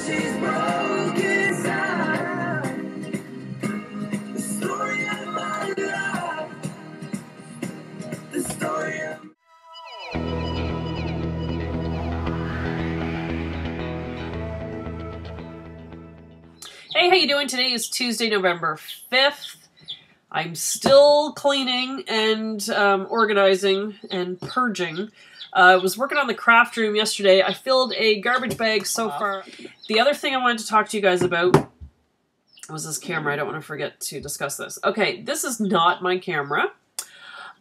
she's broken inside. The story of my life. The story of Hey, how you doing? Today is Tuesday, November 5th. I'm still cleaning and organizing and purging. I was working on the craft room yesterday. I filled a garbage bag so far. The other thing I wanted to talk to you guys about was this camera. I don't want to forget to discuss this. Okay, this is not my camera.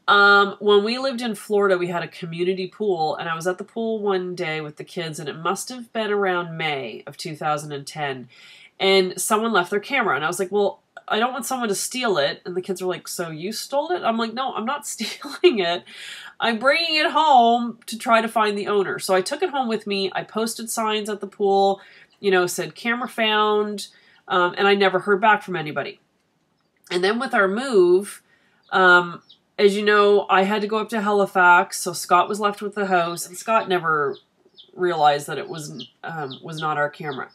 When we lived in Florida, we had a community pool, and I was at the pool one day with the kids, and it must have been around May of 2010. And someone left their camera, and I was like, well, I don't want someone to steal it. And the kids were like, so you stole it? I'm like, no, I'm not stealing it. I'm bringing it home to try to find the owner. So I took it home with me. I posted signs at the pool, you know, said camera found, and I never heard back from anybody. And then with our move, as you know, I had to go up to Halifax, so Scott was left with the house, and Scott never realized that it was not our camera.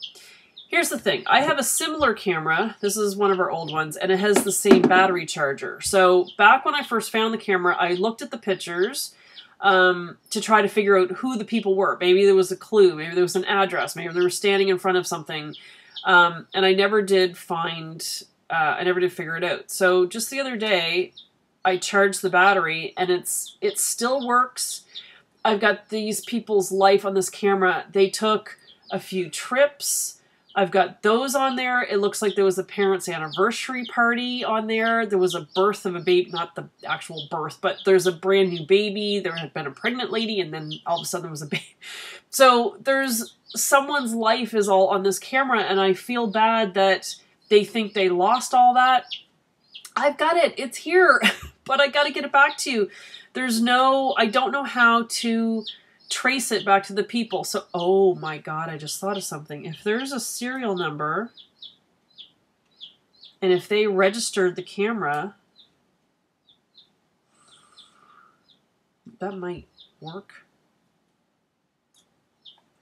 Here's the thing. I have a similar camera. This is one of our old ones, and it has the same battery charger. So back when I first found the camera, I looked at the pictures to try to figure out who the people were. Maybe there was a clue. Maybe there was an address. Maybe they were standing in front of something. And I never did I never did figure it out. So just the other day, I charged the battery, and it still works. I've got these people's life on this camera. They took a few trips. I've got those on there. It looks like there was a parents' anniversary party on there. There was a birth of a baby, not the actual birth, but there's a brand new baby. There had been a pregnant lady, and then all of a sudden there was a baby. So there's someone's life is all on this camera, and I feel bad that they think they lost all that. I've got it. It's here, but I got to get it back to you. I don't know how to trace it back to the people. So, oh my God, I just thought of something. If there's a serial number, and if they registered the camera, that might work.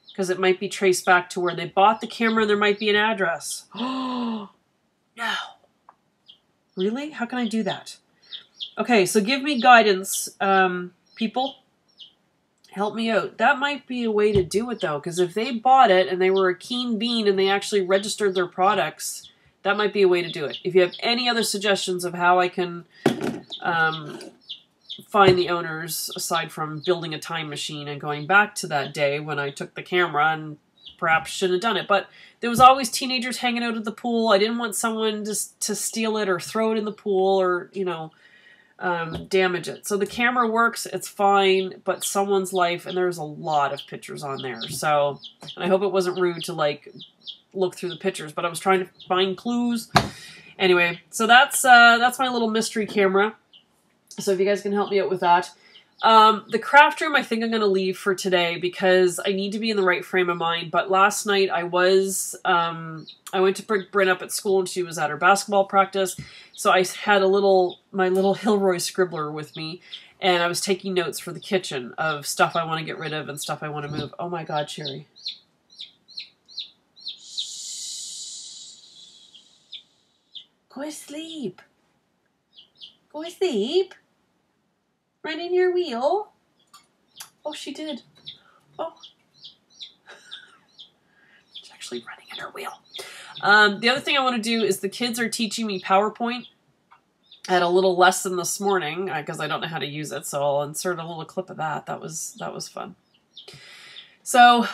Because it might be traced back to where they bought the camera, and there might be an address. Oh, no. Really? How can I do that? Okay, so give me guidance, people. Help me out. That might be a way to do it, though, because if they bought it and they were a keen bean and they actually registered their products, that might be a way to do it. If you have any other suggestions of how I can find the owners, aside from building a time machine and going back to that day when I took the camera and perhaps shouldn't have done it, but there was always teenagers hanging out at the pool. I didn't want someone just to steal it or throw it in the pool or, you know, damage it. So the camera works, it's fine, but someone's life, and there's a lot of pictures on there. So, and I hope it wasn't rude to like look through the pictures, but I was trying to find clues. Anyway, so that's my little mystery camera. So if you guys can help me out with that. The craft room, I think I'm going to leave for today because I need to be in the right frame of mind. But last night I went to pick Bryn up at school, and she was at her basketball practice. So I had my little Hilroy scribbler with me, and I was taking notes for the kitchen of stuff I want to get rid of and stuff I want to move. Oh my God, Sherry. Go to sleep. Go to sleep. Right in your wheel. Oh, she did. Oh. She's actually running in her wheel. The other thing I want to do is the kids are teaching me PowerPoint. I had a little lesson this morning because I don't know how to use it, so I'll insert a little clip of that. That was fun. So,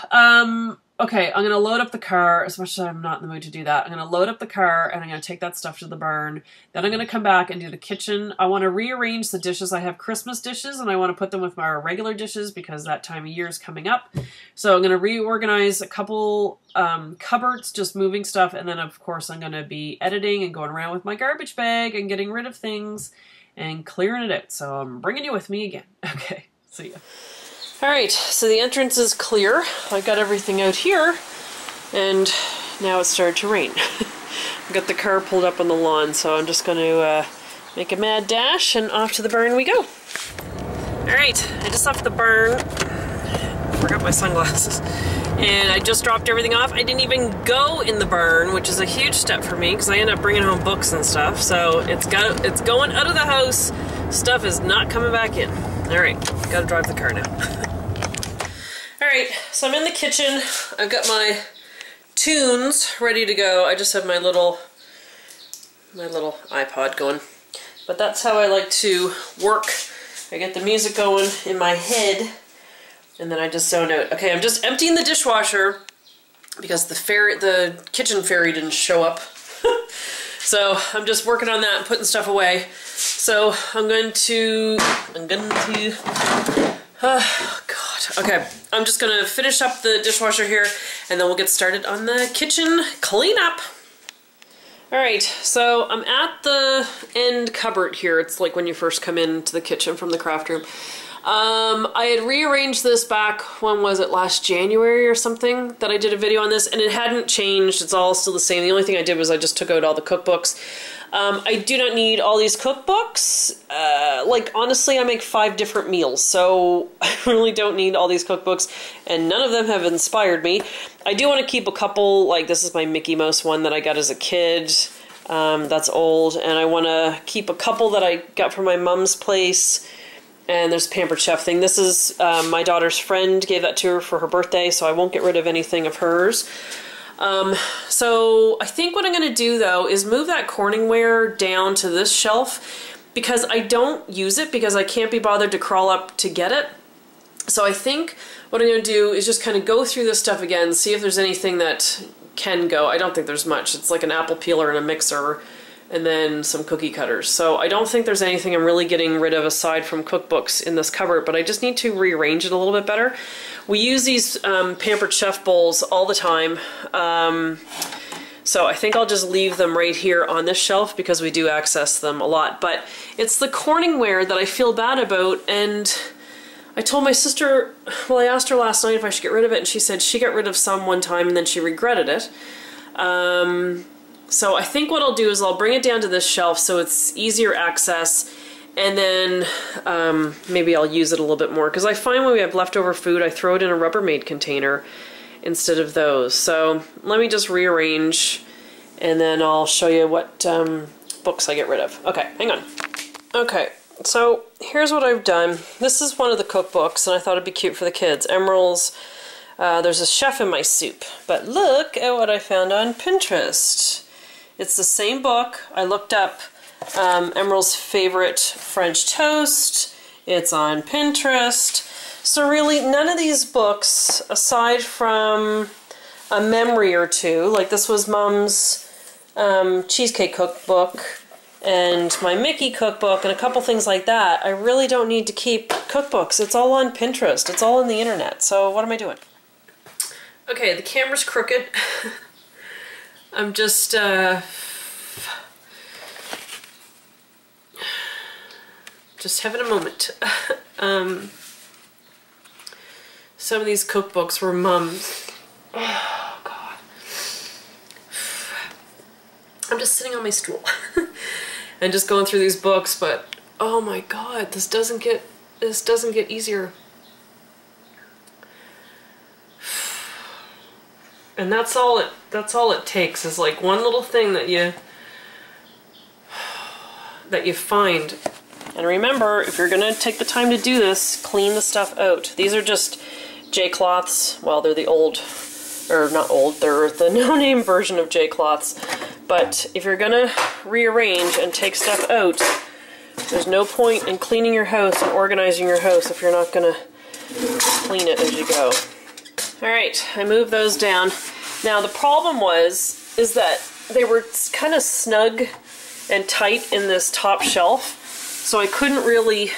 okay, I'm going to load up the car, as much as I'm not in the mood to do that. I'm going to load up the car, and I'm going to take that stuff to the barn. Then I'm going to come back and do the kitchen. I want to rearrange the dishes. I have Christmas dishes, and I want to put them with my regular dishes because that time of year is coming up. So I'm going to reorganize a couple cupboards, just moving stuff, and then, of course, I'm going to be editing and going around with my garbage bag and getting rid of things and clearing it out. So I'm bringing you with me again. Okay, see ya. Alright, so the entrance is clear. I got everything out here, and now it's started to rain. I've got the car pulled up on the lawn, so I'm just going to make a mad dash, and off to the barn we go. Alright, I just left the barn forgot my sunglasses. And I just dropped everything off. I didn't even go in the barn, which is a huge step for me because I end up bringing home books and stuff. So it's going out of the house. Stuff is not coming back in. All right, gotta drive the car now. All right, so I'm in the kitchen. I've got my tunes ready to go. I just have my little iPod going. But that's how I like to work. I get the music going in my head, and then I just zone out. Okay, I'm just emptying the dishwasher because the kitchen fairy didn't show up. So I'm just working on that and putting stuff away. So I'm going to, oh God. Okay, I'm just gonna finish up the dishwasher here and then we'll get started on the kitchen cleanup. Alright, so I'm at the end cupboard here. It's like when you first come into the kitchen from the craft room. I had rearranged this back, when was it, last January or something, that I did a video on this, and it hadn't changed. It's all still the same. The only thing I did was I just took out all the cookbooks. I do not need all these cookbooks. Like, honestly, I make 5 different meals, so I really don't need all these cookbooks, and none of them have inspired me. I do want to keep a couple, like this is my Mickey Mouse one that I got as a kid. That's old, and I want to keep a couple that I got from my mom's place. And there's a Pampered Chef thing. This is my daughter's friend gave that to her for her birthday, so I won't get rid of anything of hers. So I think what I'm going to do, though, is move that Corningware down to this shelf because I don't use it because I can't be bothered to crawl up to get it. So I think what I'm going to do is just kind of go through this stuff again, see if there's anything that can go. I don't think there's much. It's like an apple peeler and a mixer, and then some cookie cutters. So I don't think there's anything I'm really getting rid of aside from cookbooks in this cupboard, but I just need to rearrange it a little bit better. We use these Pampered Chef bowls all the time, so I think I'll just leave them right here on this shelf because we do access them a lot. But it's the Corningware that I feel bad about, and I told my sister, well, I asked her last night if I should get rid of it, and she said she got rid of some one time and then she regretted it. So I think what I'll do is I'll bring it down to this shelf so it's easier access, and then maybe I'll use it a little bit more because I find when we have leftover food I throw it in a Rubbermaid container instead of those. So let me just rearrange and then I'll show you what books I get rid of. Okay, hang on. Okay, so here's what I've done. This is one of the cookbooks and I thought it'd be cute for the kids. Emerald's There's a chef in my soup, but look at what I found on Pinterest. It's the same book. I looked up Emerald's favorite French toast. It's on Pinterest. So really, none of these books, aside from a memory or two, like this was Mom's cheesecake cookbook and my Mickey cookbook and a couple things like that, I really don't need to keep cookbooks. It's all on Pinterest. It's all on the internet. So what am I doing? Okay, the camera's crooked. I'm just having a moment. Some of these cookbooks were Mom's. Oh, God. I'm just sitting on my stool and just going through these books, but oh my God, this doesn't get easier. And that's all it takes is like one little thing that you find. And remember, if you're gonna take the time to do this, clean the stuff out. These are just J-cloths. Well, they're the old, or not old, they're the no-name version of J-cloths. But if you're gonna rearrange and take stuff out, there's no point in cleaning your house and organizing your house if you're not gonna clean it as you go. Alright, I moved those down. Now the problem is that they were kind of snug and tight in this top shelf, so I couldn't really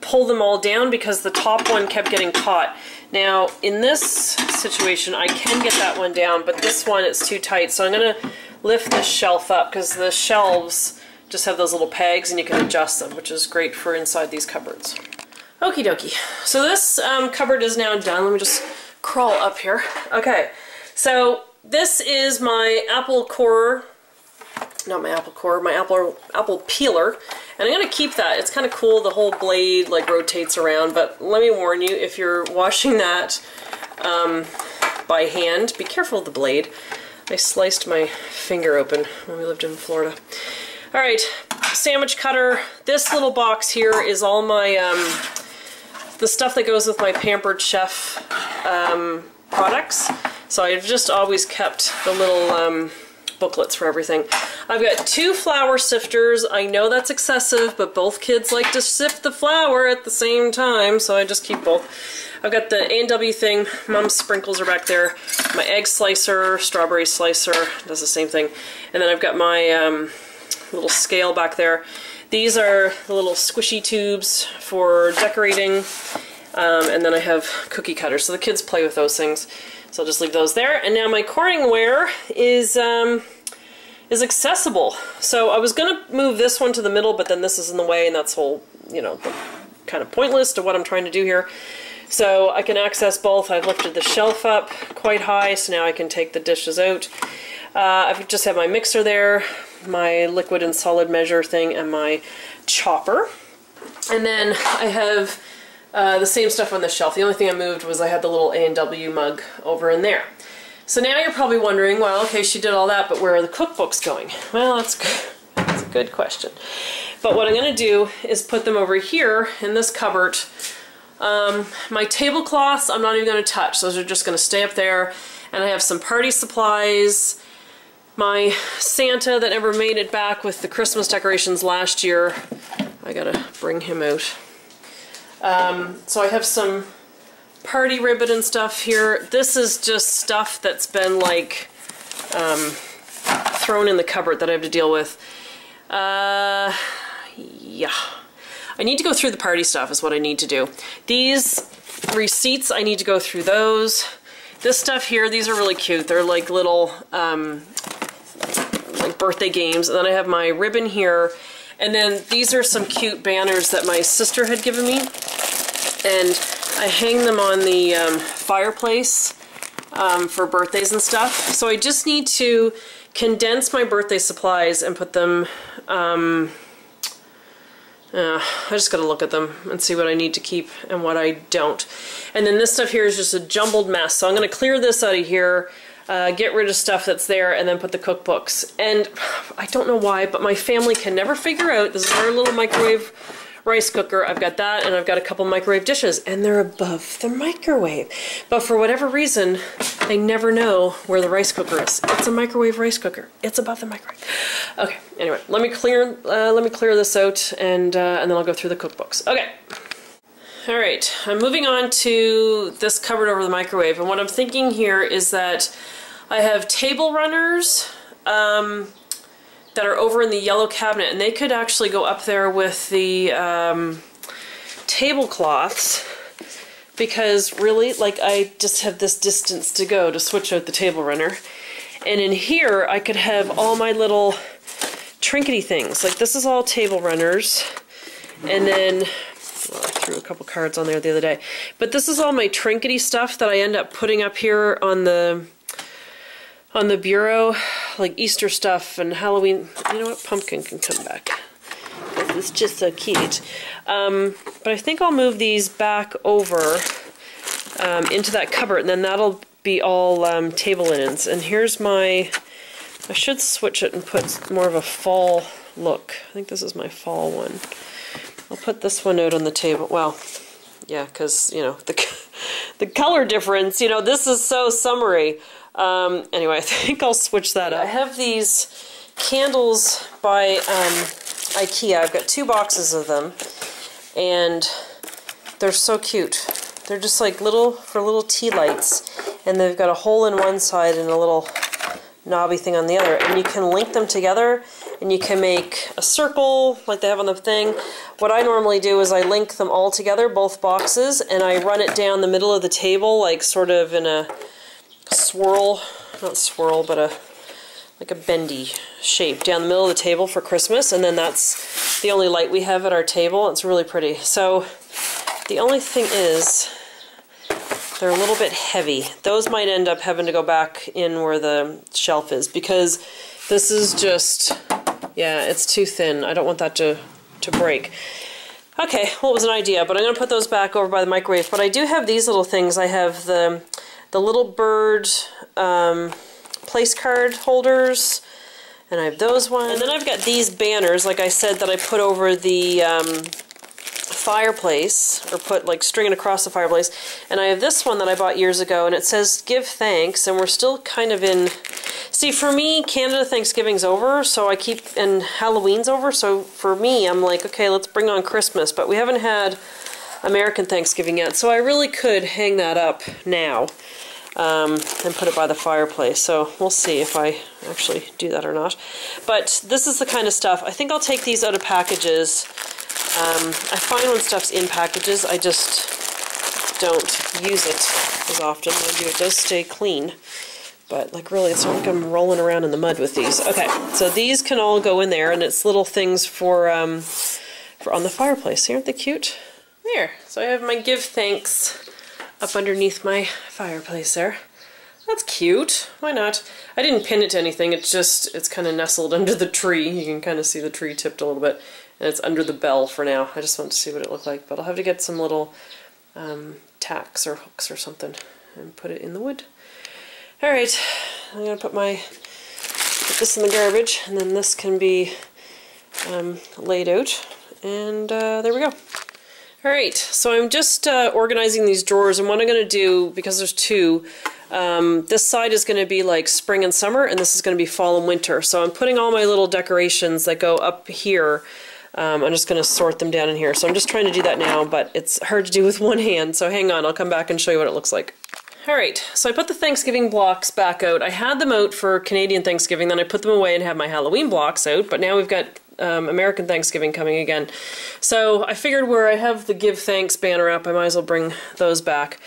pull them all down because the top one kept getting caught. Now in this situation I can get that one down, but this one it's too tight, so I'm going to lift this shelf up because the shelves just have those little pegs and you can adjust them, which is great for inside these cupboards. Okie dokie. So this cupboard is now done. Let me just crawl up here. Okay, so this is my apple core, not my apple core, my apple peeler, and I'm going to keep that. It's kind of cool, the whole blade like rotates around, but let me warn you, if you're washing that by hand. Be careful of the blade. I sliced my finger open when we lived in Florida. All right, sandwich cutter. This little box here is all my, the stuff that goes with my Pampered Chef products. So I've just always kept the little booklets for everything. I've got 2 flour sifters. I know that's excessive, but both kids like to sift the flour at the same time, so I just keep both. I've got the A&W thing. Mom's sprinkles are back there. My egg slicer, strawberry slicer, does the same thing. And then I've got my little scale back there. These are the little squishy tubes for decorating. And then I have cookie cutters, so the kids play with those things. So I'll just leave those there. And now my Corningware is accessible. So I was gonna move this one to the middle, but then this is in the way, and that's whole, you know, kind of pointless to what I'm trying to do here. So I can access both. I've lifted the shelf up quite high, so now I can take the dishes out. I've just have my mixer there, my liquid and solid measure thing, and my chopper. And then I have the same stuff on the shelf. The only thing I moved was I had the little A&W mug over in there. So now you're probably wondering, well, okay, she did all that, but where are the cookbooks going? Well, that's a good question. But what I'm going to do is put them over here in this cupboard. My tablecloths, I'm not even going to touch. Those are just going to stay up there. And I have some party supplies. My Santa that never made it back with the Christmas decorations last year. I got to bring him out. So I have some party ribbon and stuff here. This is just stuff that's been like thrown in the cupboard that I have to deal with. Yeah. I need to go through the party stuff is what I need to do. These receipts, I need to go through those. This stuff here, these are really cute. They're like little like birthday games. And then I have my ribbon here. And then these are some cute banners that my sister had given me. And I hang them on the fireplace for birthdays and stuff. So I just need to condense my birthday supplies and put them, I just gotta look at them and see what I need to keep and what I don't. And then this stuff here is just a jumbled mess. So I'm gonna clear this out of here, get rid of stuff that's there, and then put the cookbooks. And I don't know why, but my family can never figure out, this is our little microwave rice cooker. I've got that, and I've got a couple microwave dishes, and they're above the microwave. But for whatever reason, they never know where the rice cooker is. It's a microwave rice cooker. It's above the microwave. Okay. Anyway, let me clear this out, and then I'll go through the cookbooks. Okay. All right. I'm moving on to this cupboard over the microwave, and what I'm thinking here is that I have table runners. That are over in the yellow cabinet, and they could actually go up there with the tablecloths, because really, like, I just have this distance to go to switch out the table runner. And in here I could have all my little trinkety things. Like, this is all table runners, and then, well, I threw a couple cards on there the other day, but this is all my trinkety stuff that I end up putting up here on the bureau, like Easter stuff and Halloween. You know what? Pumpkin can come back. It's just so cute. But I think I'll move these back over into that cupboard, and then that'll be all table linens. And here's my, I should switch it and put more of a fall look. I think this is my fall one. I'll put this one out on the table. Well, yeah, because, you know, the color difference, you know, this is so summery. Anyway, I think I'll switch that up. I have these candles by IKEA. I've got 2 boxes of them, and they're so cute. They're just like little tea lights, and they've got a hole in one side and a little knobby thing on the other, and you can link them together, and you can make a circle like they have on the thing. What I normally do is I link them all together, both boxes, and I run it down the middle of the table, like sort of in a swirl, not swirl, but like a bendy shape down the middle of the table for Christmas, and then that's the only light we have at our table. It's really pretty. So the only thing is they're a little bit heavy. Those might end up having to go back in where the shelf is, because this is just, yeah, it's too thin. I don't want that to break. Okay, well, it was an idea, but I'm going to put those back over by the microwave. But I do have these little things. I have the the little bird place card holders, and I have those ones. And then I've got these banners, like I said, that I put over the fireplace, or put like stringing across the fireplace. And I have this one that I bought years ago, and it says give thanks, and we're still kind of in, see, for me, Canada Thanksgiving's over, so I keep, and Halloween's over, so for me, I'm like, okay, let's bring on Christmas, but we haven't had American Thanksgiving yet, so I really could hang that up now and put it by the fireplace. So we'll see if I actually do that or not. But this is the kind of stuff, I think I'll take these out of packages. I find when stuff's in packages, I just don't use it as often. Mind you, it does stay clean. But like really, it's not like I'm rolling around in the mud with these. Okay, so these can all go in there, and it's little things for on the fireplace. See, aren't they cute? There, so I have my give thanks up underneath my fireplace there. That's cute. Why not? I didn't pin it to anything. It's kind of nestled under the tree. You can kind of see the tree tipped a little bit. And it's under the bell for now. I just want to see what it looked like. But I'll have to get some little tacks or hooks or something and put it in the wood. Alright, I'm going to put this in the garbage, and then this can be laid out. And there we go. Alright, so I'm just organizing these drawers, and what I'm going to do, because there's two, this side is going to be like spring and summer, and this is going to be fall and winter. So I'm putting all my little decorations that go up here. I'm just going to sort them down in here. So I'm just trying to do that now, but it's hard to do with one hand, so hang on, I'll come back and show you what it looks like. Alright, so I put the Thanksgiving blocks back out. I had them out for Canadian Thanksgiving, then I put them away and have my Halloween blocks out, but now we've got American Thanksgiving coming again. So I figured where I have the Give Thanks banner up, I might as well bring those back.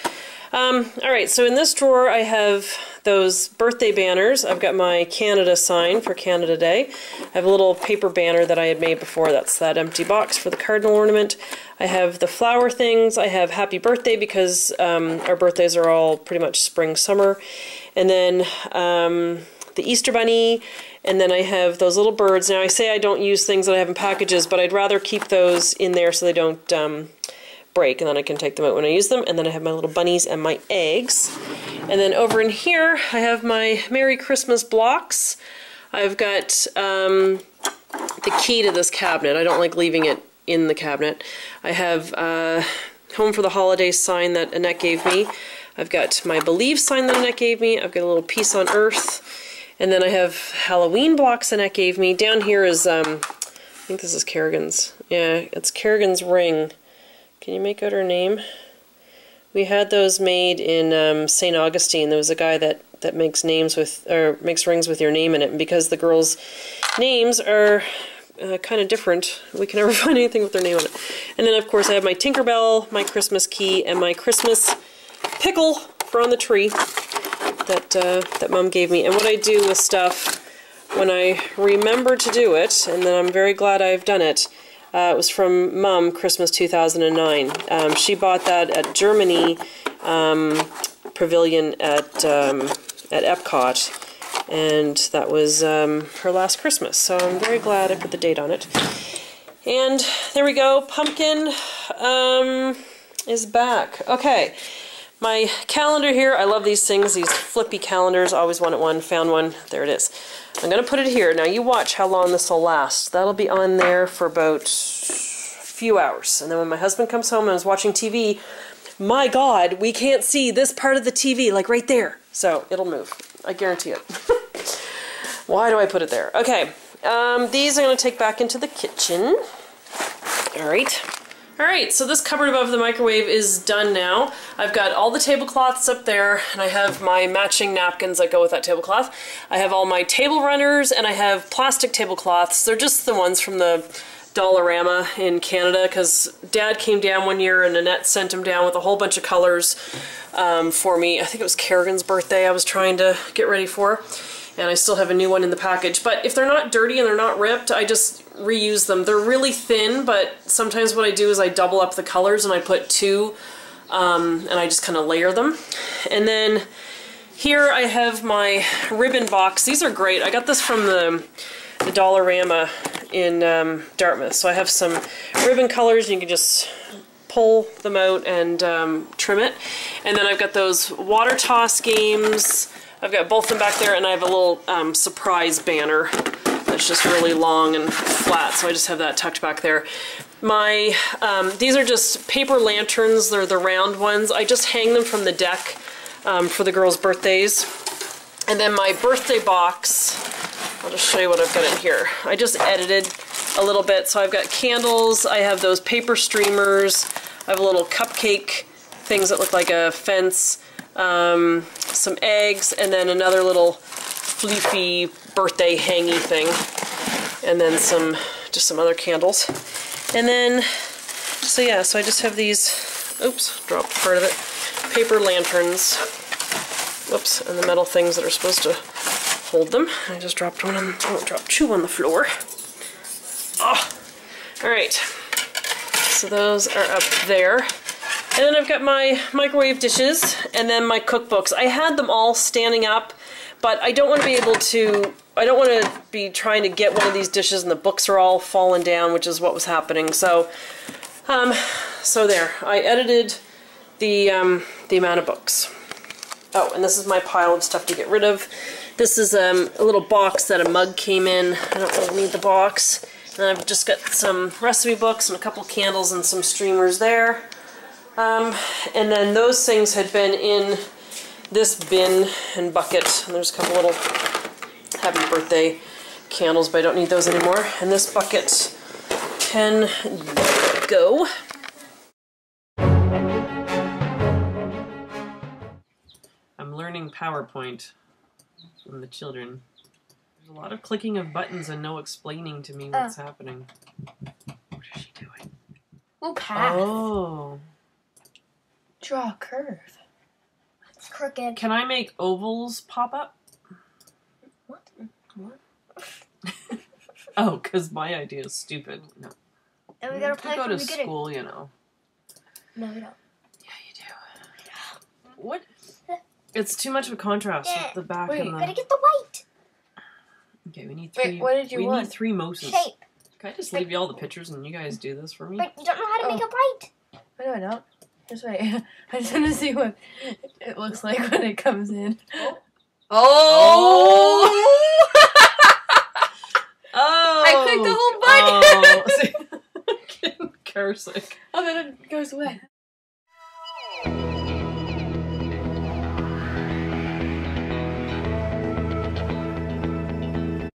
Alright, so in this drawer I have those birthday banners. I've got my Canada sign for Canada Day. I have a little paper banner that I had made before. That's that empty box for the cardinal ornament. I have the flower things. I have Happy Birthday because our birthdays are all pretty much spring, summer. And then the Easter Bunny. And then I have those little birds. Now I say I don't use things that I have in packages, but I'd rather keep those in there so they don't break, and then I can take them out when I use them. And then I have my little bunnies and my eggs. And then over in here I have my Merry Christmas blocks. I've got the key to this cabinet. I don't like leaving it in the cabinet. I have Home for the Holidays sign that Annette gave me. I've got my Believe sign that Annette gave me. I've got a little Peace on Earth. And then I have Halloween blocks Annette gave me. Down here is, I think this is Kerrigan's. Yeah, it's Kerrigan's ring. Can you make out her name? We had those made in St. Augustine. There was a guy that makes names with, or makes rings with your name in it. And because the girls' names are kind of different, we can never find anything with their name on it. And then of course I have my Tinkerbell, my Christmas key, and my Christmas pickle for on the tree that Mom gave me. And what I do with stuff when I remember to do it, and then I'm very glad I've done it, it was from Mom, Christmas 2009. She bought that at Germany Pavilion at Epcot, and that was her last Christmas. So I'm very glad I put the date on it. And there we go. Pumpkin is back. Okay. My calendar here, I love these things, these flippy calendars. Always wanted one, found one, there it is. I'm going to put it here. Now you watch how long this will last. That'll be on there for about a few hours. And then when my husband comes home and is watching TV, my God, we can't see this part of the TV, like right there. So it'll move. I guarantee it. Why do I put it there? Okay, these I'm going to take back into the kitchen. Alright. Alright, so this cupboard above the microwave is done now. I've got all the tablecloths up there, and I have my matching napkins that go with that tablecloth. I have all my table runners, and I have plastic tablecloths. They're just the ones from the Dollarama in Canada, because Dad came down one year and Annette sent him down with a whole bunch of colors for me. I think it was Kerrigan's birthday I was trying to get ready for. And I still have a new one in the package. But if they're not dirty and they're not ripped, I just reuse them. They're really thin, but sometimes what I do is I double up the colors and I put two, and I just kind of layer them. And then here I have my ribbon box. These are great. I got this from the Dollarama in Dartmouth. So I have some ribbon colors. You can just pull them out and trim it. And then I've got those water toss games. I've got both of them back there, and I have a little surprise banner that's just really long and flat, so I just have that tucked back there. My, these are just paper lanterns. They're the round ones. I just hang them from the deck for the girls' birthdays. And then my birthday box, I'll just show you what I've got in here. I just edited a little bit. So I've got candles, I have those paper streamers, I have a little cupcake things that look like a fence, some eggs, and then another little fleefy birthday hangy thing. And then just some other candles. And then, so yeah, so I just have these, oops, dropped part of it, paper lanterns, whoops, and the metal things that are supposed to hold them. I just dropped one and I won't drop two on the floor. Oh, all right, so those are up there. And then I've got my microwave dishes and then my cookbooks. I had them all standing up, but I don't want to be able to, I don't want to be trying to get one of these dishes and the books are all falling down, which is what was happening. So, so there, I edited the amount of books. Oh, and this is my pile of stuff to get rid of. This is a little box that a mug came in. I don't really need the box. And I've just got some recipe books and a couple candles and some streamers there. And then those things had been in this bin and bucket. And there's a couple little happy birthday candles, but I don't need those anymore. And this bucket can go. I'm learning PowerPoint from the children. There's a lot of clicking of buttons and no explaining to me what's happening. What is she doing? Oh, path. Oh. Draw a curve. It's crooked. Can I make ovals pop up? What? What? Oh, because my idea is stupid. No. And we gotta play go to school, you know. No, we don't. Yeah, you do. What? It's too much of a contrast with the back and the... Gotta get the white. Okay, we need three. Wait, what did you want? We need three Moses. Shape. Can I just leave you all the pictures and you guys do this for me? But you don't know how to make it white. No, I don't. Just wait. I just want to see what it looks like when it comes in. Oh! Oh! I clicked the whole button! Oh! Car sick. Oh, then it goes away.